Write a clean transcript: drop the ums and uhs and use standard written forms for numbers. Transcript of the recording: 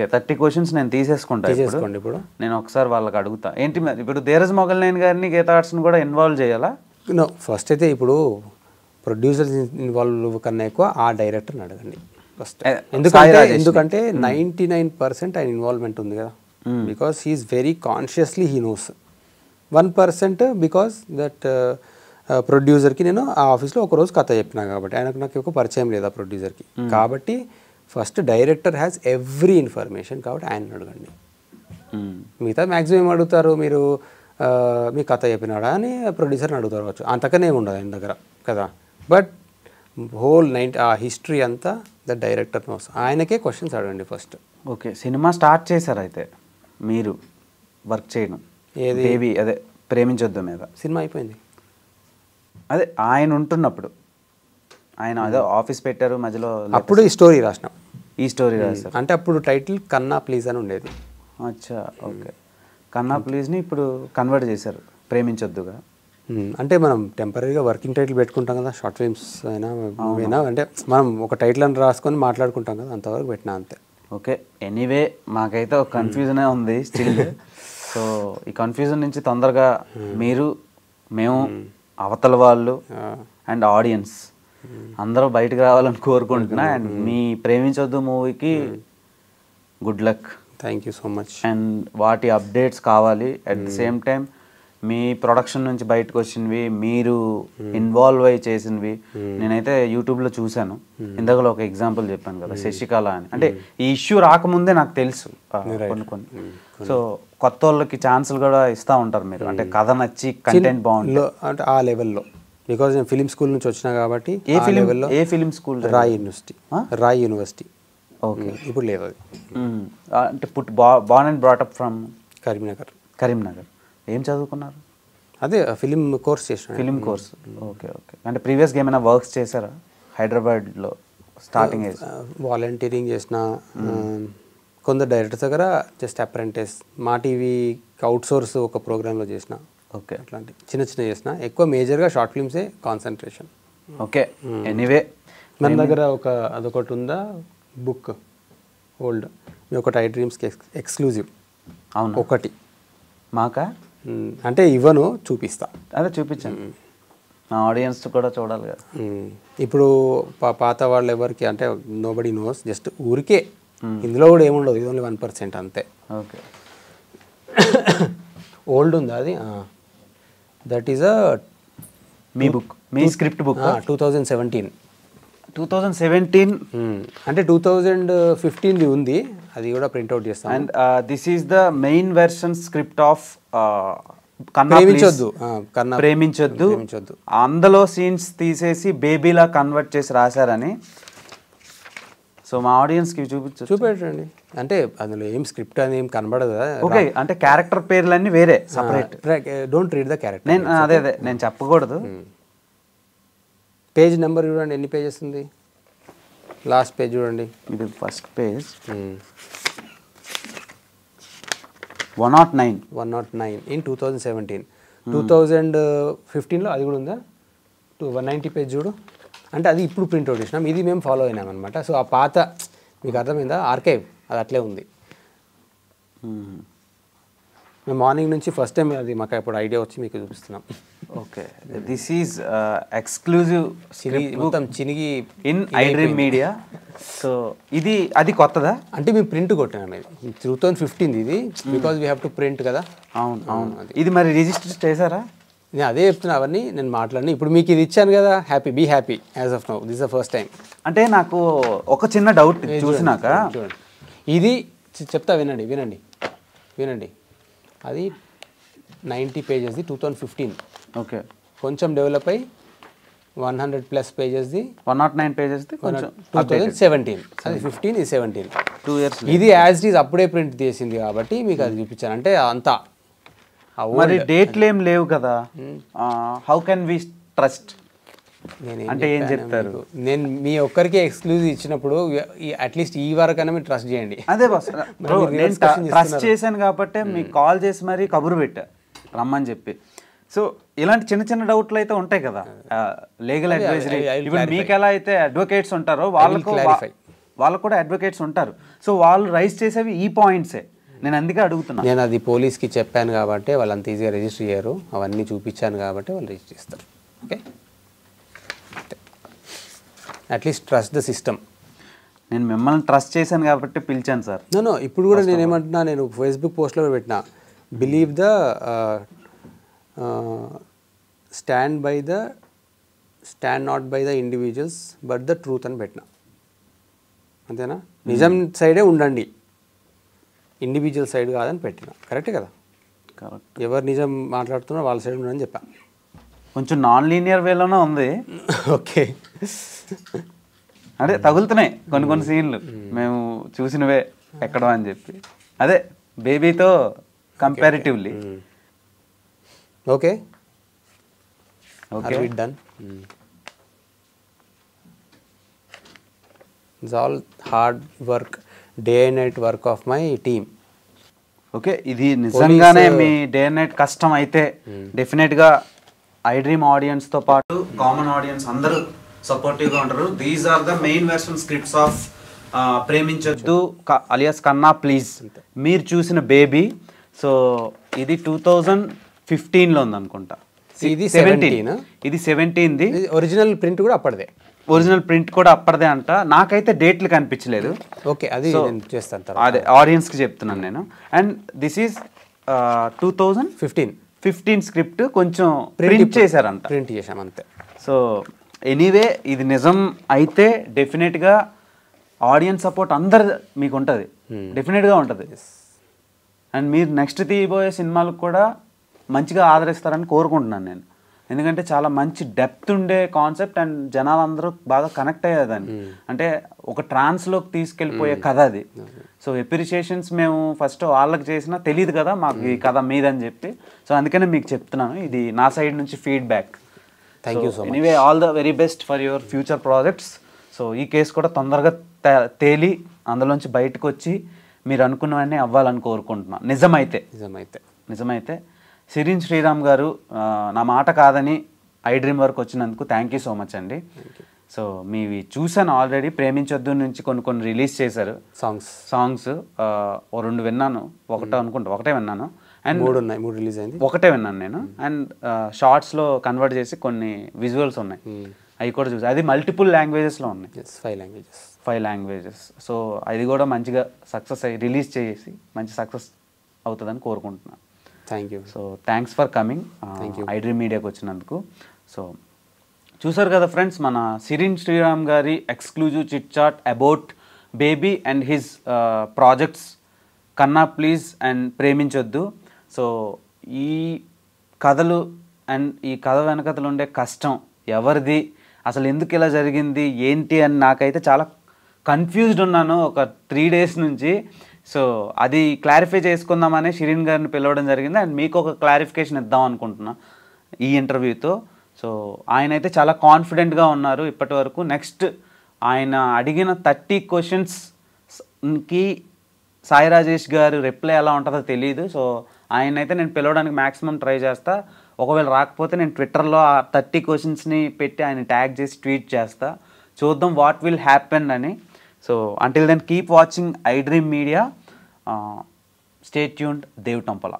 Okay 30 questions నేను తీసేసుకోండి ఇప్పుడు నేను ఒకసారి వాళ్ళకి అడుగుతా ఏంటి మరి ఇప్పుడు ధీరజ్ మొగల్నేని గారిని గీతా ఆర్ట్స్ని కూడా ఇన్వాల్వ్ చేయాలా? నో, ఫస్ట్ అయితే ఇప్పుడు ప్రొడ్యూసర్స్ ఇన్వాల్వ్ కన్నా ఎక్కువ ఆ డైరెక్టర్ని అడగండి ఫస్ట్. ఎందుకంటే 99% ఆయన ఇన్వాల్వ్మెంట్ ఉంది కదా, because he is very consciously he knows. 1% because that ప్రొడ్యూసర్కి నేను ఆ ఆఫీస్లో ఒకరోజు కథ చెప్పినా కాబట్టి నాకు ఎక్కువ పరిచయం లేదు ఆ ప్రొడ్యూసర్కి. కాబట్టి first director has every information, కాబట్టి ఆయన అడగండి. మిగతా మ్యాక్సిమం అడుగుతారు మీరు మీ కథ చెప్పినాడా అని ప్రొడ్యూసర్ని అడుగుతారు వచ్చు, అంతకనే ఉండదు ఆయన దగ్గర కదా. బట్ హోల్ ఆ హిస్టరీ అంతా ద డైరెక్టర్ నోస్, ఆయనకే క్వశ్చన్స్ అడగండి ఫస్ట్. ఓకే, సినిమా స్టార్ట్ చేశారు అయితే మీరు వర్క్ చేయడం ఏది బేబీ అదే ప్రేమించొద్దు మీద సినిమా అయిపోయింది. అదే ఆయన ఉంటున్నప్పుడు ఆయన అదే ఆఫీస్ పెట్టారు మధ్యలో, అప్పుడు ఈ స్టోరీ రాసినాం. ఈ స్టోరీ రాశారు అంటే అప్పుడు టైటిల్ కన్నా ప్లీజ్ అని ఉండేది. అచ్చా ఓకే, కన్నా ప్లీజ్ని ఇప్పుడు కన్వర్ట్ చేశారు ప్రేమించొద్దుగా. అంటే మనం టెంపరీగా వర్కింగ్ టైటిల్ పెట్టుకుంటాం కదా, షార్ట్ ఫిల్మ్స్ అయినా మూవీ అయినా, అంటే మనం ఒక టైటిల్ అని రాసుకొని మాట్లాడుకుంటాం కదా, అంతవరకు పెట్టినా అంతే. ఓకే, ఎనీవే మాకైతే ఒక కన్ఫ్యూజనే ఉంది స్టిల్. సో ఈ కన్ఫ్యూజన్ నుంచి తొందరగా మీరు, మేము, అవతల వాళ్ళు అండ్ ఆడియన్స్ అందరూ బయటకు రావాలని కోరుకుంటున్నా. అండ్ మీ ప్రేమించొద్దు మూవీకి good luck. Thank you so much. And వాటి అప్డేట్స్ కావాలి. At the same time me production నుంచి బయటకు వచ్చినవి, మీరు ఇన్వాల్వ్ అయ్యి చేసినవి నేనైతే యూట్యూబ్లో చూశాను. ఇందాకలో ఒక ఎగ్జాంపుల్ చెప్పాను కదా, శశికళ అని. అంటే ఈ ఇష్యూ రాకముందే నాకు తెలుసు కొన్ని. సో కొత్త వాళ్ళకి ఛాన్సులు కూడా ఇస్తూ ఉంటారు మీరు, అంటే కథ నచ్చి కంటెంట్ బాగుంటుంది అంటే ఆ లెవెల్లో. బికాజ్ నేను ఫిలిం స్కూల్ నుంచి వచ్చినా కాబట్టి. ఏ film school? Rai university. Okay, ఇప్పుడు లేదు అది. అంటే born and brought up from Karimnagar. ఏం చదువుకున్నారు? అదే ఫిలిం కోర్స్ చేసిన. Film course, okay okay. అంటే ప్రీవియస్గా ఏమైనా వర్క్స్ చేశారా హైదరాబాద్లో స్టార్టింగ్? వాలంటీరింగ్ చేసిన, కొందరు డైరెక్టర్స్ దగ్గర జస్ట్ అప్రెంటిస్, మా టీవీకి అవుట్సోర్స్ ఒక ప్రోగ్రాంలో చేసిన. ఓకే, అట్లాంటి చిన్న చేసిన. ఎక్కువ మేజర్గా షార్ట్ ఫిల్మ్సే కాన్సన్ట్రేషన్. ఓకే, ఎనీవే మన దగ్గర అదొకటి ఉందా బుక్ ఓల్డ్, మీ ఒకటి ఐ డ్రీమ్స్కి ఎక్స్క్లూజివ్. అవును, ఒకటి మాకా అంటే ఇవ్వను, చూపిస్తా. అదే చూపించాను, నా ఆడియన్స్ కూడా చూడాలి కదా. ఇప్పుడు పాత వాళ్ళు ఎవరికి అంటే నోబడీ నోస్, జస్ట్ ఊరికే. ఇందులో కూడా ఏముండదు, ఇది ఓన్లీ 1% అంతే. ఓకే, ఓల్డ్ ఉందా అది? దట్ ఈస్ మీ బుక్, మీ స్క్రిప్ట్ బుక్ 2017. అంటే 2015 ఉంది, అది కూడా ప్రింట్అవుట్ చేస్తాను. And this is the main version script of Preminchoddu. అందులో సీన్స్ తీసేసి బేబీలా కన్వర్ట్ చేసి రాశారని. సో మా ఆడియన్స్కి చూపెట్టండి. అంటే అందులో ఏం స్క్రిప్ట్ అని ఏం కనబడదు. ఓకే, అంటే క్యారెక్టర్ పేర్లన్నీ వేరే separate. Don't read the character. నేను చెప్పకూడదు. పేజ్ నెంబర్ చూడండి, ఎన్ని పేజెస్ ఉంది? లాస్ట్ పేజ్ చూడండి, ఇది ఫస్ట్ పేజ్. 109 ఇన్ 2017. 2015లో అది కూడా ఉందా? 190 పేజ్ చూడు. అంటే అది ఇప్పుడు ప్రింట్అవుట్ చేసినాం, ఇది మేము ఫాలో అయినాం అనమాట. సో ఆ పాత, మీకు అర్థమైందా, ఆర్కైవ్ అది అట్లే ఉంది. మేము మార్నింగ్ నుంచి ఫస్ట్ టైం అది మాకు ఇప్పుడు ఐడియా వచ్చి మీకు చూపిస్తున్నాం. ఓకే, దిస్ ఈజ్ ఎక్స్క్లూజివ్ మొత్తం చినిగి in I dream media. So ఇది అది కొత్తదా? అంటే మేము ప్రింట్ కొట్టినాం, ఇది 2015 ఇది, because we have to print కదా. అవును అవును. ఇది మరి రిజిస్టర్ చేశారా? నేను అదే చెప్తున్నా, అవన్నీ నేను మాట్లాడినా. ఇప్పుడు మీకు ఇది ఇచ్చాను కదా, be happy as of now, this the first time. అంటే నాకు ఒక చిన్న డౌట్ చూసినాక, చూడండి ఇది చెప్తా, వినండి. అది 90 పేజెస్ది 2015. ఓకే, కొంచెం డెవలప్ అయ్యి 100+ పేజెస్ది 109 పేజెస్ది 2017. అది 15, ఇది 17. 2 years. ఇది యాజ్ ఇట్ ఈజ్ అప్పుడే ప్రింట్ చేసింది కాబట్టి మీకు అది చూపించాను. అంటే అంతా మరి డేట్లు ఏం లేవు కదా, హౌ కెన్ వి ట్రస్ట్? అంటే ఏం చెప్తారు? నేను మీ ఒక్కరికి ఎక్స్క్లూజివ్ ఇచ్చినప్పుడు అట్లీస్ట్ ఈ వరకైనా మీరు ట్రస్ట్ చేయండి. అదే బస్, నేను ట్రస్ట్ చేశాను కాబట్టి మీకు కాల్ చేసి మరీ కబురు పెట్టా రమ్మని చెప్పి. సో ఇలాంటి చిన్న చిన్న డౌట్లు అయితే ఉంటాయి కదా, లీగల్ అడ్వైజరీ. ఇప్పుడు మీకు ఎలా అయితే అడ్వకేట్స్ ఉంటారో వాళ్ళకు వాళ్ళకు కూడా అడ్వకేట్స్ ఉంటారు. సో వాళ్ళు రైజ్ చేసేవి ఈ పాయింట్సే. నేను అందుకే అడుగుతున్నా. నేను అది పోలీస్కి చెప్పాను కాబట్టి వాళ్ళు అంత ఈజీగా రిజిస్టర్ చేయరు. అవన్నీ చూపించాను కాబట్టి వాళ్ళు రిజిస్టర్ చేస్తారు. Okay, at least trust the system. నేను మిమ్మల్ని ట్రస్ట్ చేశాను కాబట్టి పిలిచాను సార్. నో ఇప్పుడు కూడా నేను ఏమంటున్నా, నేను ఫేస్బుక్ పోస్ట్లో కూడా పెట్టినా, believe the stand not by the individuals but the truth అని పెట్టినా. అంతేనా? నిజం సైడే ఉండండి, ఇండివిజువల్ సైడ్ కాదని పెట్టినా. కరెక్టే కదా? కరెక్ట్. ఎవరు నిజం మాట్లాడుతున్నారో వాళ్ళ సైడ్ ఉండని చెప్పా. కొంచెం నాన్ లీనియర్ వేలోనే ఉంది. ఓకే, అదే తగులుతున్నాయి కొన్ని సీన్లు మేము చూసినవే ఎక్కడో అని చెప్పి. అదే బేబీతో comparatively. Okay okay, done. It's all hard work, day and night work of my team. Okay, ఇది నిజంగానే మీ డే అండ్ నైట్ కష్టం అయితే డెఫినెట్గా ఐడ్రీమ్ ఆడియన్స్తో పాటు కామన్ ఆడియన్స్ అందరూ సపోర్టివ్గా ఉంటారు. These are the main version scripts of Preminchoddu alias Kanna please. మీరు చూసిన బేబీ. సో ఇది 2015లో ఉంది అనుకుంటా. ఇది 17. ఇది 17ది. ఒరిజినల్ ప్రింట్ కూడా అప్పటిదే. ఒరిజినల్ ప్రింట్ కూడా అప్పటిదే అంట. నాకైతే డేట్లు కనిపించలేదు. ఓకే, అది నేను చేస్తాను. అదే ఆడియన్స్కి చెప్తున్నాను నేను. And this is 2015 script. కొంచెం ప్రింట్ చేశారంట. ప్రింట్ చేశాం అంతే. సో ఎనీవే ఇది నిజం అయితే డెఫినెట్గా ఆడియన్స్ సపోర్ట్ అందరు మీకు ఉంటుంది, డెఫినెట్గా ఉంటుంది. అండ్ మీరు నెక్స్ట్ తీయబోయే సినిమాలకు కూడా మంచిగా ఆదరిస్తారని కోరుకుంటున్నాను నేను. ఎందుకంటే చాలా మంచి డెప్త్ ఉండే కాన్సెప్ట్ అండ్ జనాలందరూ బాగా కనెక్ట్ అయ్యేదాన్ని. అంటే ఒక ట్రాన్స్లోకి తీసుకెళ్ళిపోయే కథ అది. సో ఎప్రిషియేషన్స్ మేము ఫస్ట్ వాళ్ళకి చేసినా తెలియదు కదా మాకు ఈ కథ మీదని చెప్పి. సో అందుకనే మీకు చెప్తున్నాను, ఇది నా సైడ్ నుంచి feedback. Thank you so much. Anyway all the very best for your future projects. So ఈ కేసు కూడా తొందరగా తేలి అందులోంచి బయటకు వచ్చి మీరు అనుకున్నవన్నీ అవ్వాలని కోరుకుంటున్నాను. నిజమైతే సిరిన్ శ్రీరామ్ గారు నా మాట కాదని ఐడ్రీమ్ వరకు వచ్చినందుకు థ్యాంక్ యూ సో మచ్ అండి. సో మీవి చూసాను ఆల్రెడీ. ప్రేమించొద్దు నుంచి కొన్ని రిలీజ్ చేశారు సాంగ్స్. ఓ 2 విన్నాను, ఒకటే విన్నాను. అండ్ 3 రిలీజ్ అయింది, ఒకటే విన్నాను నేను. అండ్ షార్ట్స్లో కన్వర్ట్ చేసి కొన్ని విజువల్స్ ఉన్నాయి, అవి కూడా చూసాను. అది మల్టిపుల్ లాంగ్వేజెస్లో ఉన్నాయి, 5 లాంగ్వేజెస్. సో అది కూడా మంచిగా సక్సెస్ అయ్యి రిలీజ్ చేసి మంచి సక్సెస్ అవుతుందని కోరుకుంటున్నాను. Thank you. So thanks for coming iDream మీడియాకి వచ్చినందుకు. సో చూసారు కదా ఫ్రెండ్స్, మన సిరిన్ శ్రీరామ్ గారి exclusive chit chat about Baby and his projects కన్నా ప్లీజ్ అండ్ ప్రేమించొద్దు. సో ఈ కథలు అండ్ ఈ కథ వెనకథలు ఉండే కష్టం ఎవరిది, అసలు ఎందుకు ఇలా జరిగింది ఏంటి అని నాకైతే చాలా కన్ఫ్యూజ్డ్ ఉన్నాను ఒక 3 days నుంచి. సో అది క్లారిఫై చేసుకుందామని షిరిన్ గారిని పిలవడం జరిగింది. అండ్ మీకు ఒక క్లారిఫికేషన్ ఇద్దాం అనుకుంటున్నా ఈ ఇంటర్వ్యూతో. సో ఆయన అయితే చాలా కాన్ఫిడెంట్గా ఉన్నారు ఇప్పటి వరకు. నెక్స్ట్ ఆయన అడిగిన 30 క్వశ్చన్స్కి సాయి రాజేష్ గారు రిప్లై ఎలా ఉంటుందో తెలియదు. సో ఆయన అయితే నేను పిలవడానికి మ్యాక్సిమం ట్రై చేస్తా. ఒకవేళ రాకపోతే నేను ట్విట్టర్లో ఆ 30 క్వశ్చన్స్ని పెట్టి ఆయన ట్యాగ్ చేసి ట్వీట్ చేస్తా. చూద్దాం వాట్ విల్ హ్యాపెన్ అని. So until then keep watching iDream Media. Stay tuned. Dev Tampala.